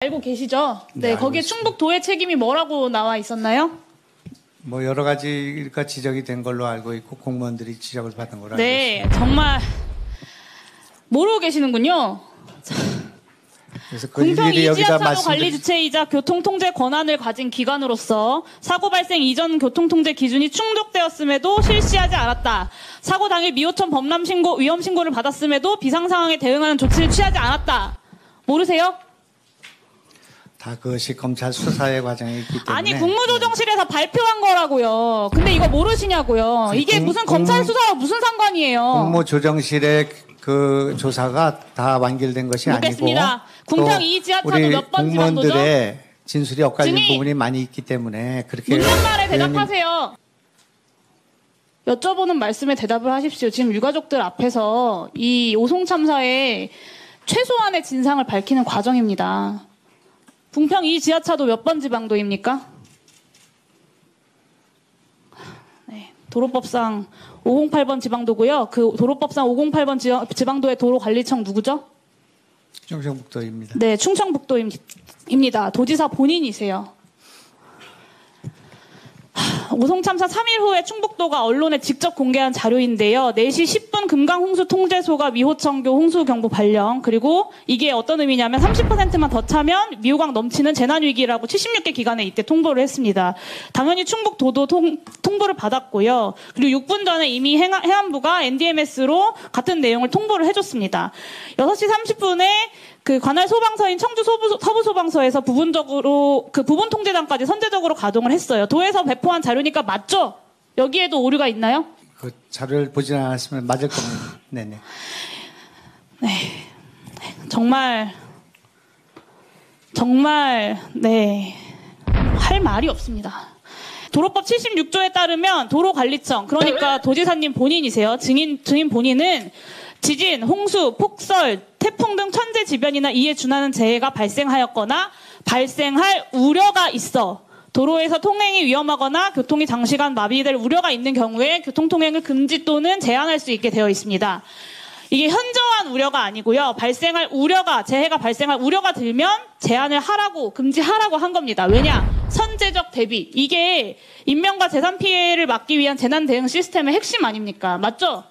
알고 계시죠? 네, 알고 거기에 있습니다. 충북도의 책임이 뭐라고 나와 있었나요? 뭐 여러 가지가 지적이 된 걸로 알고 있고 공무원들이 지적을 받은 걸로 알고 네, 있습니다. 정말 모르고 계시는군요. 그래서 그 공평 일일이 여기다 이지하차도 관리 말씀드리. 주체이자 교통통제 권한을 가진 기관으로서 사고 발생 이전 교통통제 기준이 충족되었음에도 실시하지 않았다. 사고 당일 미호천 범람 신고, 위험 신고를 받았음에도 비상 상황에 대응하는 조치를 취하지 않았다. 모르세요? 다 그것이 검찰 수사의 과정에 있기 때문에. 아니 국무조정실에서 발표한 거라고요. 근데 이거 모르시냐고요. 이게 무슨 검찰 수사와 무슨 상관이에요? 국무조정실의 그 조사가 다 완결된 것이 묻겠습니다. 아니고 궁평 또 2 지하차도 우리 몇 번 지방도죠? 공무원들의 진술이 엇갈린 증인! 부분이 많이 있기 때문에 그렇게 묻는 말에 의원님- 대답하세요. 여쭤보는 말씀에 대답을 하십시오. 지금 유가족들 앞에서 이 오송 참사의 최소한의 진상을 밝히는 과정입니다. 궁평 2 지하차도 몇 번 지방도입니까? 네, 도로법상 508번 지방도고요. 그 도로법상 508번 지방도의 도로관리청 누구죠? 충청북도입니다. 네, 충청북도입니다. 도지사 본인이세요. 오송 참사 3일 후에 충북도가 언론에 직접 공개한 자료인데요. 4시 10분 금강홍수통제소가 미호천교 홍수경보 발령, 그리고 이게 어떤 의미냐면 30%만 더 차면 미호강 넘치는 재난위기라고 76개 기관에 이때 통보를 했습니다. 당연히 충북도도 통보를 받았고요. 그리고 6분 전에 이미 해안부가 NDMS로 같은 내용을 통보를 해줬습니다. 6시 30분에 그 관할 소방서인 청주 서부 소방서에서 부분적으로 그 부분 통제장까지 선제적으로 가동을 했어요. 도에서 배포한 자료니까 맞죠? 여기에도 오류가 있나요? 그 자료를 보지 않았으면 맞을 겁니다. 네네. 네, 정말 네, 할 말이 없습니다. 도로법 76조에 따르면 도로관리청, 그러니까 도지사님 본인이세요. 증인 본인은 지진, 홍수, 폭설, 태풍 등 천재지변이나 이에 준하는 재해가 발생하였거나 발생할 우려가 있어 도로에서 통행이 위험하거나 교통이 장시간 마비될 우려가 있는 경우에 교통통행을 금지 또는 제한할 수 있게 되어 있습니다. 이게 현저한 우려가 아니고요. 재해가 발생할 우려가 들면 제한을 하라고, 금지하라고 한 겁니다. 왜냐? 선제적 대비. 이게 인명과 재산 피해를 막기 위한 재난 대응 시스템의 핵심 아닙니까? 맞죠?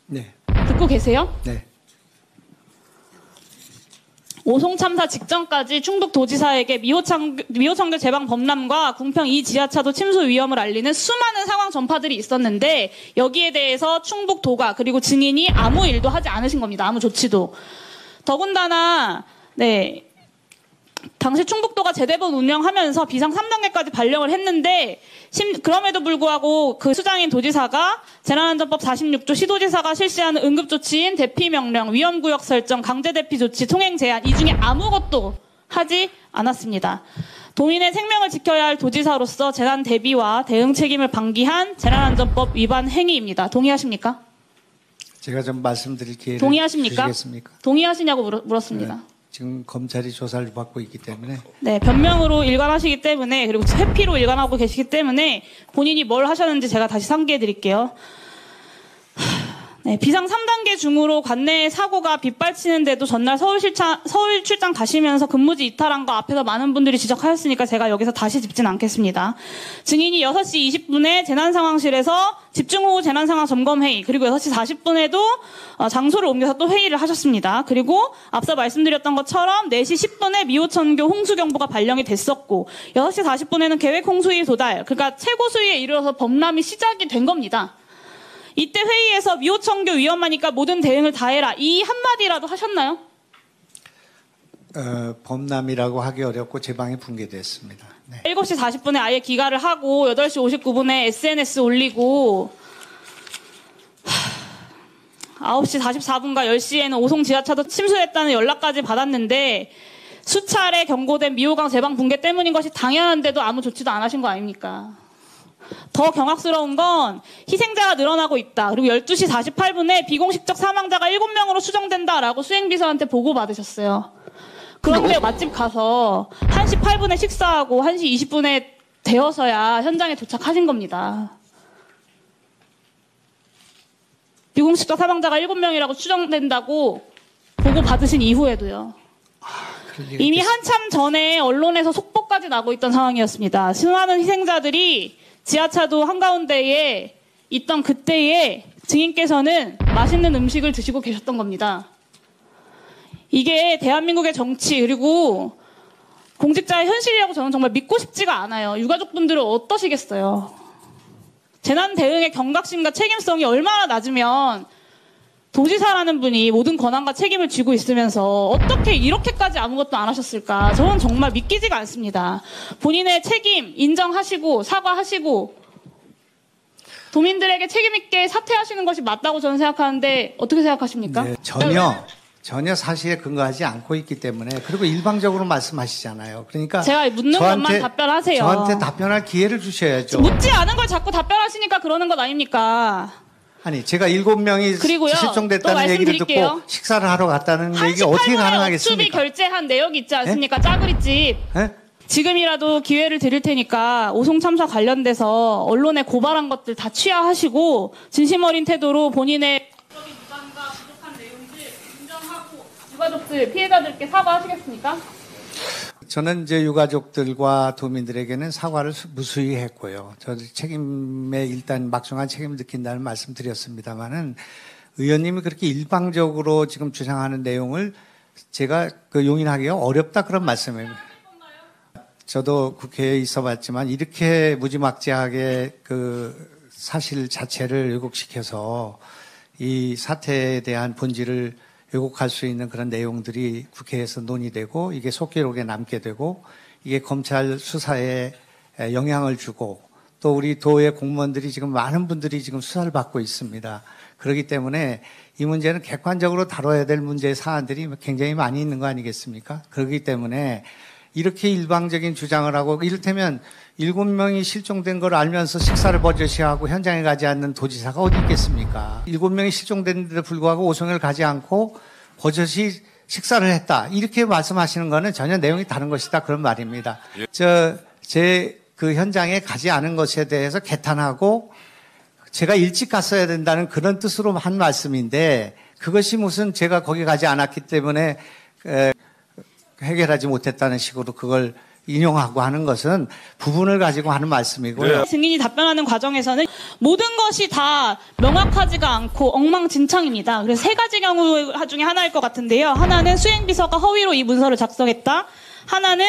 네. 듣고 계세요? 네. 오송 참사 직전까지 충북도지사에게 미호천교 제방 범람과 궁평 2 지하차도 침수 위험을 알리는 수많은 상황 전파들이 있었는데 여기에 대해서 충북도가 그리고 증인이 아무 일도 하지 않으신 겁니다. 아무 조치도. 더군다나 네, 당시 충북도가 재대본 운영하면서 비상 3단계까지 발령을 했는데 그럼에도 불구하고 그 수장인 도지사가 재난안전법 46조 시도지사가 실시하는 응급조치인 대피명령, 위험구역 설정, 강제대피조치, 통행 제한 이 중에 아무것도 하지 않았습니다. 도민의 생명을 지켜야 할 도지사로서 재난 대비와 대응 책임을 방기한 재난안전법 위반 행위입니다. 동의하십니까? 제가 좀 말씀드릴 기회를 동의하십니까? 주시겠습니까? 동의하시냐고 물었습니다. 네. 지금 검찰이 조사를 받고 있기 때문에 네, 변명으로 일관하시기 때문에 그리고 회피로 일관하고 계시기 때문에 본인이 뭘 하셨는지 제가 다시 상기해 드릴게요. 네, 비상 3단계 중으로 관내에 사고가 빗발치는데도 전날 서울 출장 가시면서 근무지 이탈한 거 앞에서 많은 분들이 지적하셨으니까 제가 여기서 다시 짚진 않겠습니다. 증인이 6시 20분에 재난상황실에서 집중호우 재난상황 점검회의, 그리고 6시 40분에도 장소를 옮겨서 또 회의를 하셨습니다. 그리고 앞서 말씀드렸던 것처럼 4시 10분에 미호천교 홍수경보가 발령이 됐었고 6시 40분에는 계획 홍수위 도달, 그러니까 최고 수위에 이르러서 범람이 시작이 된 겁니다. 이때 회의에서 미호천교 위험하니까 모든 대응을 다 해라, 이 한마디라도 하셨나요? 범람이라고 하기 어렵고 제방이 붕괴됐습니다. 네. 7시 40분에 아예 기가를 하고 8시 59분에 SNS 올리고 9시 44분과 10시에는 오송 지하차도 침수했다는 연락까지 받았는데 수차례 경고된 미호강 제방 붕괴 때문인 것이 당연한데도 아무 조치도 안 하신 거 아닙니까? 더 경악스러운 건 희생자가 늘어나고 있다. 그리고 12시 48분에 비공식적 사망자가 7명으로 추정된다라고 수행비서한테 보고받으셨어요. 그런데 맛집 가서 1시 8분에 식사하고 1시 20분에 되어서야 현장에 도착하신 겁니다. 비공식적 사망자가 7명이라고 추정된다고 보고받으신 이후에도요. 이미 한참 전에 언론에서 속보까지 나고 있던 상황이었습니다. 수많은 희생자들이 지하차도 한가운데에 있던 그때에 증인께서는 맛있는 음식을 드시고 계셨던 겁니다. 이게 대한민국의 정치 그리고 공직자의 현실이라고 저는 정말 믿고 싶지가 않아요. 유가족분들은 어떠시겠어요? 재난 대응의 경각심과 책임성이 얼마나 낮으면 도지사라는 분이 모든 권한과 책임을 쥐고 있으면서 어떻게 이렇게까지 아무것도 안 하셨을까? 저는 정말 믿기지가 않습니다. 본인의 책임 인정하시고 사과하시고 도민들에게 책임 있게 사퇴하시는 것이 맞다고 저는 생각하는데 어떻게 생각하십니까? 네, 전혀 사실에 근거하지 않고 있기 때문에 그리고 일방적으로 말씀하시잖아요. 그러니까 제가 묻는 것만 답변하세요. 저한테 답변할 기회를 주셔야죠. 묻지 않은 걸 자꾸 답변하시니까 그러는 것 아닙니까? 아니 제가 7명이 그리고요, 또 실종됐다는 얘기를 말씀드릴게요. 듣고 식사를 하러 갔다는 얘기 어떻게 38분의 가능하겠습니까? 업추비 결제한 내역이 있지 않습니까? 짜그리집. 네? 지금이라도 기회를 드릴 테니까 오송 참사 관련돼서 언론에 고발한 것들 다 취하하시고 진심 어린 태도로 본인의 법적인 위반과 부족한 내용들 인정하고 유가족들 피해자들께 사과하시겠습니까? 저는 이제 유가족들과 도민들에게는 사과를 무수히 했고요. 저도 책임에 일단 막중한 책임을 느낀다는 말씀 드렸습니다만은 의원님이 그렇게 일방적으로 지금 주장하는 내용을 제가 용인하기가 어렵다 그런 말씀입니다. 저도 국회에 있어봤지만 이렇게 무지막지하게 그 사실 자체를 왜곡시켜서 이 사태에 대한 본질을 왜곡할 수 있는 그런 내용들이 국회에서 논의되고 이게 속기록에 남게 되고 이게 검찰 수사에 영향을 주고 또 우리 도의 공무원들이 지금 많은 분들이 지금 수사를 받고 있습니다. 그렇기 때문에 이 문제는 객관적으로 다뤄야 될 문제 사안들이 굉장히 많이 있는 거 아니겠습니까? 그렇기 때문에 이렇게 일방적인 주장을 하고 이를테면 7명이 실종된 걸 알면서 식사를 버젓이하고 현장에 가지 않는 도지사가 어디 있겠습니까? 7명이 실종됐는데도 불구하고 오송을 가지 않고 버젓이 식사를 했다. 이렇게 말씀하시는 거는 전혀 내용이 다른 것이다. 그런 말입니다. 제 그 현장에 가지 않은 것에 대해서 개탄하고 제가 일찍 갔어야 된다는 그런 뜻으로 한 말씀인데 그것이 무슨 제가 거기 가지 않았기 때문에 해결하지 못했다는 식으로 그걸 인용하고 하는 것은 부분을 가지고 하는 말씀이고요. 네. 증인이 답변하는 과정에서는 모든 것이 다 명확하지가 않고 엉망진창입니다. 그래서 세 가지 경우 중에 하나일 것 같은데요. 하나는 수행비서가 허위로 이 문서를 작성했다. 하나는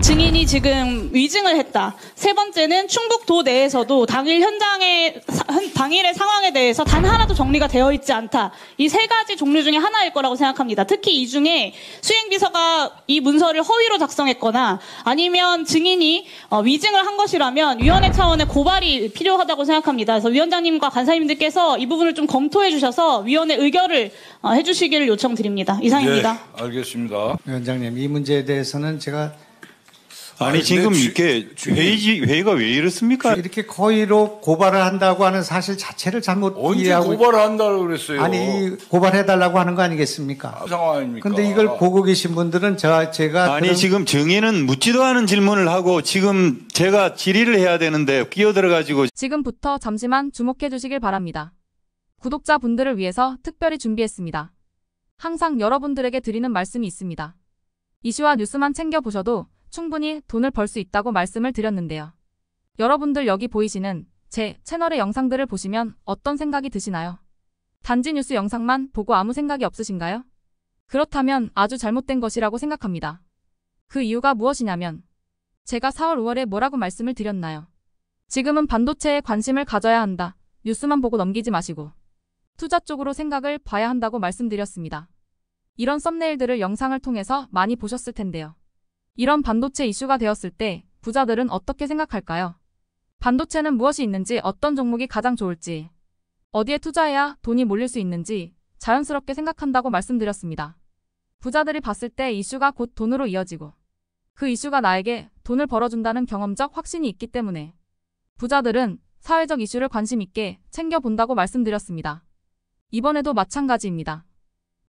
증인이 지금 위증을 했다. 세 번째는 충북도 내에서도 당일의 상황에 대해서 단 하나도 정리가 되어 있지 않다. 이 세 가지 종류 중에 하나일 거라고 생각합니다. 특히 이 중에 수행비서가 이 문서를 허위로 작성했거나 아니면 증인이 위증을 한 것이라면 위원회 차원의 고발이 필요하다고 생각합니다. 그래서 위원장님과 간사님들께서 이 부분을 좀 검토해 주셔서 위원회 의결을 해주시기를 요청드립니다. 이상입니다. 네, 알겠습니다. 위원장님, 이 문제에 대해서는 제가 아니 지금 이렇게 회의가 왜 이렇습니까? 이렇게 허위로 고발을 한다고 하는 사실 자체를 잘못 언제 이해하고 고발을 한다고 그랬어요? 아니 고발해달라고 하는 거 아니겠습니까? 상황 아닙니까? 근데 이걸 보고 계신 분들은 제가 아니 지금 증인은 묻지도 않은 질문을 하고 지금 제가 질의를 해야 되는데 끼어들어가지고 지금부터 잠시만 주목해 주시길 바랍니다. 구독자분들을 위해서 특별히 준비했습니다. 항상 여러분들에게 드리는 말씀이 있습니다. 이슈와 뉴스만 챙겨보셔도 충분히 돈을 벌 수 있다고 말씀을 드렸는데요. 여러분들 여기 보이시는 제 채널의 영상들을 보시면 어떤 생각이 드시나요? 단지 뉴스 영상만 보고 아무 생각이 없으신가요? 그렇다면 아주 잘못된 것이라고 생각합니다. 그 이유가 무엇이냐면 제가 4월 5월에 뭐라고 말씀을 드렸나요? 지금은 반도체에 관심을 가져야 한다. 뉴스만 보고 넘기지 마시고 투자 쪽으로 생각을 봐야 한다고 말씀드렸습니다. 이런 썸네일들을 영상을 통해서 많이 보셨을 텐데요. 이런 반도체 이슈가 되었을 때 부자들은 어떻게 생각할까요? 반도체는 무엇이 있는지, 어떤 종목이 가장 좋을지, 어디에 투자해야 돈이 몰릴 수 있는지 자연스럽게 생각한다고 말씀드렸습니다. 부자들이 봤을 때 이슈가 곧 돈으로 이어지고 그 이슈가 나에게 돈을 벌어준다는 경험적 확신이 있기 때문에 부자들은 사회적 이슈를 관심 있게 챙겨본다고 말씀드렸습니다. 이번에도 마찬가지입니다.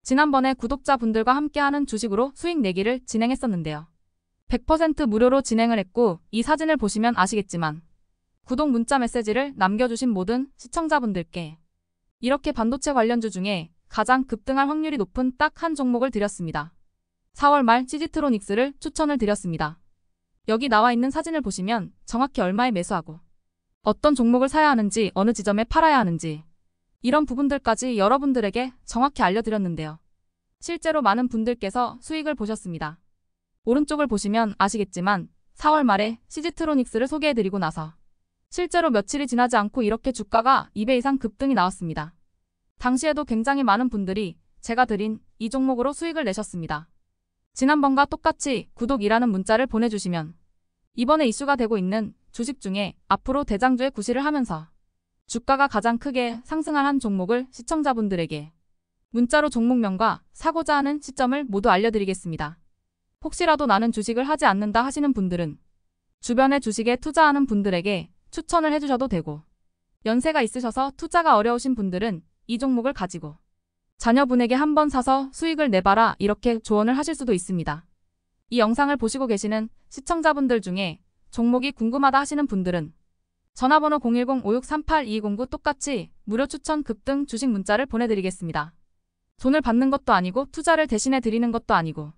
지난번에 구독자분들과 함께하는 주식으로 수익 내기를 진행했었는데요. 100% 무료로 진행을 했고 이 사진을 보시면 아시겠지만 구독 문자 메시지를 남겨주신 모든 시청자분들께 이렇게 반도체 관련주 중에 가장 급등할 확률이 높은 딱 한 종목을 드렸습니다. 4월 말 시지트로닉스를 추천을 드렸습니다. 여기 나와 있는 사진을 보시면 정확히 얼마에 매수하고 어떤 종목을 사야 하는지 어느 지점에 팔아야 하는지 이런 부분들까지 여러분들에게 정확히 알려드렸는데요. 실제로 많은 분들께서 수익을 보셨습니다. 오른쪽을 보시면 아시겠지만 4월 말에 시지트로닉스를 소개해드리고 나서 실제로 며칠이 지나지 않고 이렇게 주가가 2배 이상 급등이 나왔습니다. 당시에도 굉장히 많은 분들이 제가 드린 이 종목으로 수익을 내셨습니다. 지난번과 똑같이 구독이라는 문자를 보내주시면 이번에 이슈가 되고 있는 주식 중에 앞으로 대장주의 구실을 하면서 주가가 가장 크게 상승할 한 종목을 시청자분들에게 문자로 종목명과 사고자 하는 시점을 모두 알려드리겠습니다. 혹시라도 나는 주식을 하지 않는다 하시는 분들은 주변에 주식에 투자하는 분들에게 추천을 해주셔도 되고 연세가 있으셔서 투자가 어려우신 분들은 이 종목을 가지고 자녀분에게 한번 사서 수익을 내봐라 이렇게 조언을 하실 수도 있습니다. 이 영상을 보시고 계시는 시청자분들 중에 종목이 궁금하다 하시는 분들은 전화번호 010-5638-2209 똑같이 무료 추천 급등 주식 문자를 보내드리겠습니다. 돈을 받는 것도 아니고 투자를 대신해 드리는 것도 아니고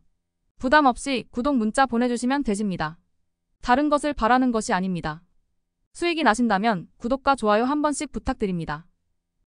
부담 없이 구독 문자 보내주시면 되십니다. 다른 것을 바라는 것이 아닙니다. 수익이 나신다면 구독과 좋아요 한 번씩 부탁드립니다.